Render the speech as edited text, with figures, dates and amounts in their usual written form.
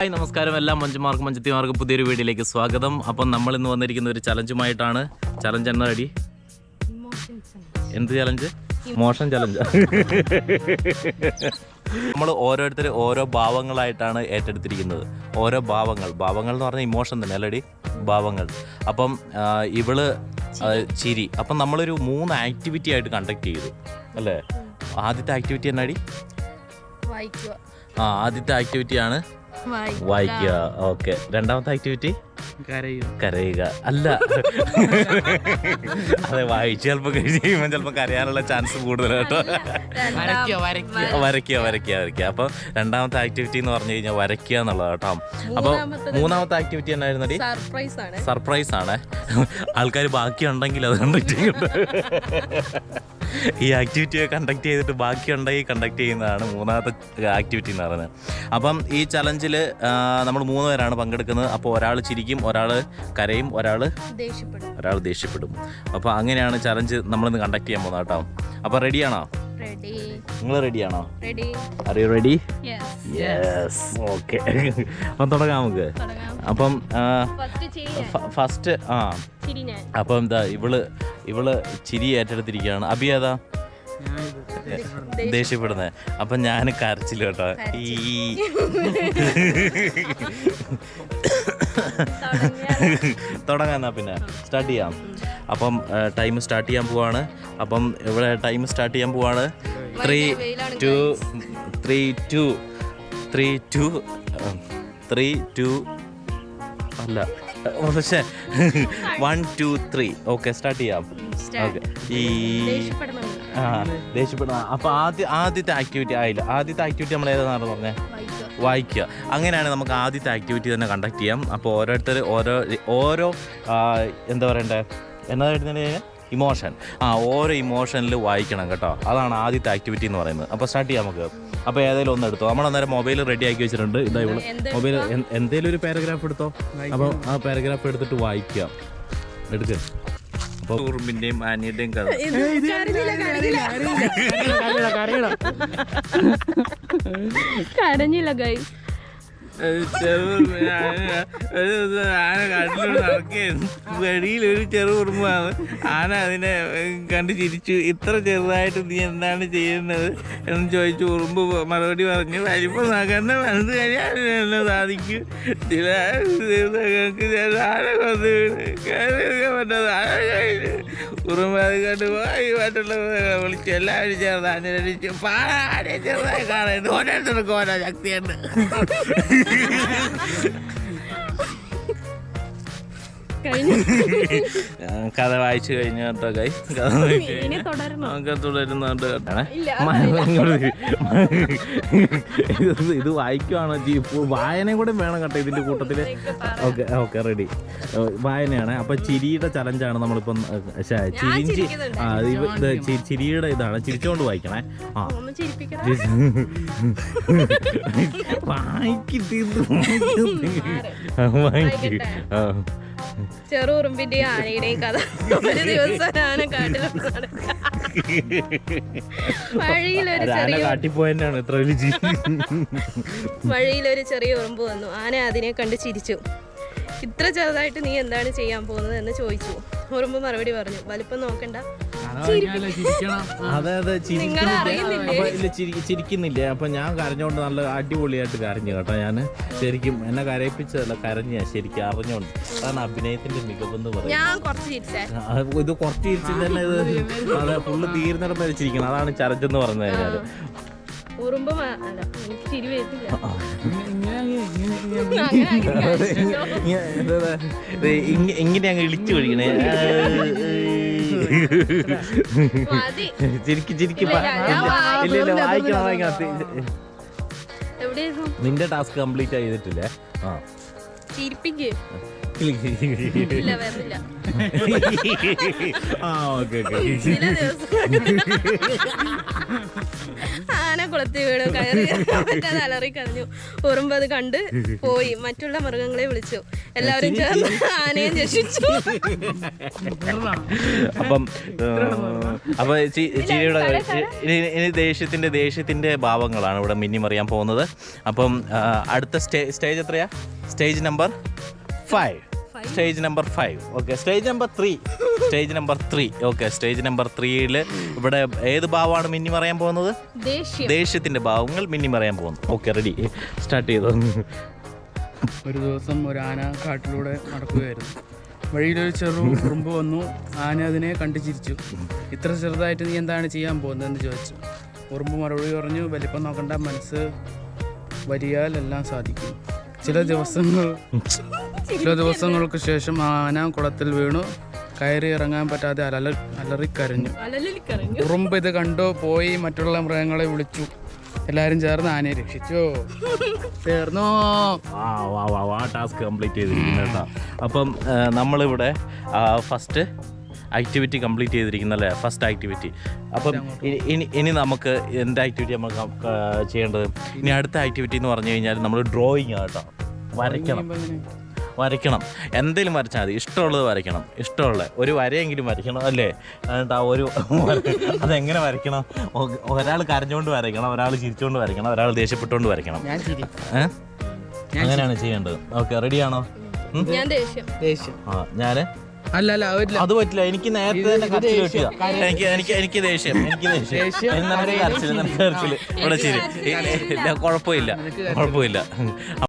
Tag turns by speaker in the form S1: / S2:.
S1: Hi നമസ്കാരം, എല്ലാ മഞ്ചുമാർക്കും മഞ്ചത്തിമാർക്കും പുതിയൊരു വീഡിയോയിലേക്ക് സ്വാഗതം. അപ്പം നമ്മൾ ഇന്ന് വന്നിരിക്കുന്ന ഒരു ചലഞ്ചുമായിട്ടാണ്. ചലഞ്ച് എന്നാ റെഡി? എന്ത് ചലഞ്ച്? Motion challenge. നമ്മൾ ഓരോരുത്തർ ഓരോ ഭാവങ്ങളായിട്ടാണ് ഏറ്റെടുത്തിരിക്കുന്നത്. ഓരോ ഭാവങ്ങൾ എന്ന് പറഞ്ഞാൽ ഇമോഷൻ തന്നെ അല്ലടി, ഭാവങ്ങൾ. അപ്പം ഇവള് ചിരി. അപ്പം നമ്മളൊരു 3 ആക്ടിവിറ്റി ആയിട്ട് കണ്ടക്ട് ചെയ്തു അല്ലേ? ആദ്യത്തെ ആക്ടിവിറ്റി എന്നാടി? ആദ്യത്തെ ആക്ടിവിറ്റിയാണ് വായിക്കുക. ഓക്കെ. രണ്ടാമത്തെ ആക്ടിവിറ്റി കരയുക. അല്ല, അതെ, വായിച്ച് ചിലപ്പോൾ കഴിയുമ്പോൾ ചിലപ്പോൾ കരയാനുള്ള ചാൻസ് കൂടുതലാട്ടോ. വരയ്ക്കുക. അപ്പോൾ രണ്ടാമത്തെ ആക്ടിവിറ്റി എന്ന് പറഞ്ഞു കഴിഞ്ഞാൽ വരയ്ക്കുക എന്നുള്ളത് കേട്ടോ. അപ്പോൾ മൂന്നാമത്തെ ആക്ടിവിറ്റി എന്നായിരുന്നടി? സർപ്രൈസ് ആണ്. ആൾക്കാർ ബാക്കിയുണ്ടെങ്കിൽ അത് കണ്ടക്ട് ചെയ്യുന്നുണ്ട്. ഈ ആക്ടിവിറ്റിയെ കണ്ടക്ട് ചെയ്തിട്ട് ബാക്കിയുണ്ടെങ്കിൽ കണ്ടക്ട് ചെയ്യുന്നതാണ് മൂന്നാമത്തെ ആക്ടിവിറ്റി എന്ന് പറയുന്നത്. അപ്പം ഈ ചലഞ്ചിൽ നമ്മൾ 3 പേരാണ് പങ്കെടുക്കുന്നത്. അപ്പോൾ ഒരാൾ ചിരിക്കും, ഒരാൾ കരയും, ഒരാൾ ദേഷ്യപ്പെടും. അപ്പോൾ അങ്ങനെയാണ് ചലഞ്ച് നമ്മളിന്ന് കണ്ടക്ട് ചെയ്യാൻ പോകുന്നത് കേട്ടോ. അപ്പോൾ റെഡിയാണോ? നിങ്ങൾ റെഡിയാണോ? Are you ready? Yes. Okay, അപ്പം തുടങ്ങാം നമുക്ക്. അപ്പം ഫസ്റ്റ് അപ്പം എന്താ ഇവള് ചിരി ഏറ്റെടുത്തിരിക്കുകയാണ്. അബി ഏതാ? ദേഷ്യപ്പെടുന്നത്. അപ്പം ഞാൻ കരച്ചില്ല കേട്ടോ. തുടങ്ങാന്നാ പിന്നെ സ്റ്റാർട്ട് ചെയ്യാം. അപ്പം ടൈം സ്റ്റാർട്ട് ചെയ്യാൻ പോവാണ്. അപ്പം ഇവിടെ ടൈം സ്റ്റാർട്ട് ചെയ്യാൻ പോവാണ്. 3, 2 അല്ല, പക്ഷേ 1, 2, 3. ഓക്കെ, സ്റ്റാർട്ട് ചെയ്യാം. ഓക്കെ. ദേഷ്യപ്പെടുന്ന. അപ്പോൾ ആദ്യത്തെ ആക്ടിവിറ്റി ആയില്ല. ആദ്യത്തെ ആക്ടിവിറ്റി നമ്മൾ ഏതാണെന്ന് പറഞ്ഞത്? വായിക്കുക. അങ്ങനെയാണ് നമുക്ക് ആദ്യത്തെ ആക്ടിവിറ്റി തന്നെ കണ്ടക്ട് ചെയ്യാം. അപ്പോൾ ഓരോരുത്തർ ഓരോ എന്താ പറയണ്ടേ, എന്നാ ഇമോഷൻ, ഓരോ ഇമോഷനിൽ വായിക്കണം കേട്ടോ. അതാണ് ആദ്യത്തെ ആക്ടിവിറ്റി എന്ന് പറയുന്നത്. അപ്പോൾ സ്റ്റാർട്ട് ചെയ്യാം നമുക്ക്. അപ്പോൾ ഏതെങ്കിലും ഒന്ന് എടുത്തോ. നമ്മൾ അന്നേരം മൊബൈൽ റെഡി ആക്കി വെച്ചിട്ടുണ്ട്. ഇതാ ഇവിടെ മൊബൈൽ എന്തെങ്കിലും ഒരു പാരഗ്രാഫ് എടുത്തോ. അപ്പോൾ ആ പാരഗ്രാഫ് എടുത്തിട്ട് വായിക്കുക. എടുക്കുക. അപ്പോൾ ഉറുമ്പിൻ്റെയും ആനിയുടെയും കഥ.
S2: കരഞ്ഞില്ല ഗൈസ്.
S3: ആന കാട്ടിലൂടെ നടക്കുകയായിരുന്നു. വഴിയിലൊരു ചെറു ഉറുമ്പാണ്. ആന അതിനെ കണ്ട് ചിരിച്ചു. ഇത്ര ചെറുതായിട്ട് നീ എന്താണ് ചെയ്യുന്നത് എന്ന് ചോദിച്ചു. ഉറുമ്പ് മറുപടി പറഞ്ഞു, വലിപ്പം നോക്കണ്ട, മനസ്സ് കഴിയാൻ സാധിക്കും. ചില ദിവസങ്ങൾക്ക് ആന കൊന്ന് പറ്റത് ആന കഴിഞ്ഞു. ഉറുമ്പ് അത് കണ്ട് പോയി മറ്റുള്ളവരെ വിളിച്ചു. എല്ലാവരും ചേർന്ന് അന്വേഷിച്ചു. പാടെ ചെറുതായി കാണുന്നത് ഓരോരുത്തർക്കും ഓരോ ശക്തിയുണ്ട്.
S1: കഥ വായിച്ചു കഴിഞ്ഞ കേട്ടോ ഗൈസ്. കഥ തുടരുന്നുണ്ട് കേട്ടാണ്. ഇത് വായിക്കുവാണോ? വായനയും കൂടെ വേണം കേട്ടോ ഇതിന്റെ കൂട്ടത്തില്. Okay ready. വായനയാണ്. അപ്പൊ ചിരിയുടെ ചലഞ്ചാണ് നമ്മളിപ്പം. ചിരിയുടെ ഇതാണ്. ചിരിച്ചോണ്ട് വായിക്കണേ.
S2: ചെറുറുമ്പിന്റെയും ആനയുടെയും കഥ. ഒരു ദിവസം ആന കാട്ടിലാണ്. വഴിയിലൊരു ചെറിയ ഉറുമ്പ് വന്നു. ആന അതിനെ കണ്ട് ചിരിച്ചു. ഇത്ര ചെറുതായിട്ട് നീ എന്താണ് ചെയ്യാൻ പോകുന്നത് എന്ന് ചോദിച്ചു. ഉറുമ്പ് മറുപടി പറഞ്ഞു, വലിപ്പം നോക്കണ്ട.
S1: അതെ, ചിരിക്കുന്നില്ലേ? അപ്പൊ ഞാൻ കരഞ്ഞോണ്ട് നല്ല അടിപൊളിയായിട്ട് കരഞ്ഞു കേട്ടോ. ഞാൻ ശരിക്കും എന്നെ കരയിപ്പിച്ചതല്ല, കരഞ്ഞ ശരിക്കും അറിഞ്ഞോണ്ട്. അതാണ് അഭിനയത്തിന്റെ മികവെന്ന് പറയുന്നത്. ഇത് കുറച്ച് ചിരിച്ചിട്ട് തന്നെ ഇത് അതെ ഫുള്ള് തീർന്നിടം വരെ ചിരിക്കണം. അതാണ് ചലഞ്ചെന്ന് പറഞ്ഞു കഴിഞ്ഞാല്.
S2: ഉറുമ്പ് എനിക്ക് ചിരി വരുന്നില്ല.
S1: ഇങ്ങനെ അങ്ങ് ഇളിച്ചു കഴിക്കണേ. ഇല്ല വായിക്കണം. നിന്റെ ടാസ്ക് കംപ്ലീറ്റ് ചെയ്തിട്ടില്ലേ?
S2: ഇല്ല വരുന്നില്ല.
S1: ആ ഓക്കെ ഓക്കെ.
S2: ചില ദിവസം ആന കുളത്തിൽ വീണു, കയറി പറ്റാതെ അലറി കരഞ്ഞു. ഉറുമ്പ് അത് കണ്ട് പോയി. മറ്റുള്ള മൃഗങ്ങളെ വിളിച്ചു. എല്ലാവരും ചേർന്ന് ആനയെ രക്ഷിച്ചു.
S1: അപ്പം അപ്പൊ ചിരിയുടെ ഇനി ദേഷ്യത്തിന്റെ ഭാവങ്ങളാണ് ഇവിടെ മിന്നി മറിയാൻ പോകുന്നത്. അപ്പം അടുത്ത സ്റ്റേജ് എത്രയാ? Stage number 5. Stage number 5. Okay. Stage number 3. Okay. Stage number 3 ഇവിടെ ഏത് ഭാവമാണ് മിന്നി മറിയാൻ പോകുന്നത്? ദേഷ്യത്തിന്റെ ഭാവങ്ങൾ മിന്നി മറിയാൻ പോകുന്നു. ഓക്കെ, റെഡി, സ്റ്റാർട്ട് ചെയ്തോ.
S4: ഒരു ദിവസം ഒരു ആന കാട്ടിലൂടെ നടക്കുകയായിരുന്നു. വഴിയിലൊരു ചെറു ഉറുമ്പ് വന്നു. ആന അതിനെ കണ്ടു ചിരിച്ചു. ഇത്ര ചെറുതായിട്ട് നീ എന്താണ് ചെയ്യാൻ പോകുന്നതെന്ന് ചോദിച്ചു. ഉറുമ്പ് മറുപടി പറഞ്ഞു, വലിപ്പം നോക്കണ്ട, മനസ്സ് വലിയാൽ എല്ലാം സാധിക്കും. ചില ദിവസങ്ങൾക്ക് ശേഷം ആന കുളത്തിൽ വീണു. കയറി ഇറങ്ങാൻ പറ്റാതെ അലറിക്കരഞ്ഞു. ഉറുമ്പ് ഇത് കണ്ടു പോയി മറ്റുള്ള മൃഗങ്ങളെ വിളിച്ചു. എല്ലാവരും ചേർന്ന് ആനയെ രക്ഷിച്ചു. ചേർന്നോ?
S1: ടാസ്ക് കംപ്ലീറ്റ് ചെയ്തിരിക്കുന്നു കേട്ടോ. അപ്പം നമ്മളിവിടെ ഫസ്റ്റ് ആക്ടിവിറ്റി കംപ്ലീറ്റ് ചെയ്തിരിക്കുന്നല്ലേ, ഫസ്റ്റ് ആക്ടിവിറ്റി. അപ്പം ഇനി നമുക്ക് എന്ത് ആക്ടിവിറ്റി നമ്മൾ ചെയ്യേണ്ടത്? ഇനി അടുത്ത ആക്ടിവിറ്റി എന്ന് പറഞ്ഞു കഴിഞ്ഞാൽ നമ്മൾ ഡ്രോയിങ് ആട്ടോ. വരയ്ക്കണം. എന്തെങ്കിലും വരച്ചാൽ മതി. ഇഷ്ടമുള്ളത് വരയ്ക്കണം. ഇഷ്ടമുള്ള ഒരു വരയെങ്കിലും വരയ്ക്കണം അല്ലേ? എന്നിട്ട് അതെങ്ങനെ വരയ്ക്കണം? ഒരാൾ കരഞ്ഞുകൊണ്ട് വരയ്ക്കണം, ഒരാൾ ചിരിച്ചുകൊണ്ട് വരയ്ക്കണം, ഒരാൾ ദേഷ്യപ്പെട്ടുകൊണ്ട് വരയ്ക്കണം. അങ്ങനെയാണ് ചെയ്യേണ്ടത്. ഓക്കെ, റെഡിയാണോ? ഞാന് അത് പറ്റില്ല. എനിക്ക് നേരത്തെ തന്നെ കരച്ചിൽ കിട്ടിയ. എനിക്ക് ദേഷ്യം. ഇവിടെ ശരി, കുഴപ്പമില്ല.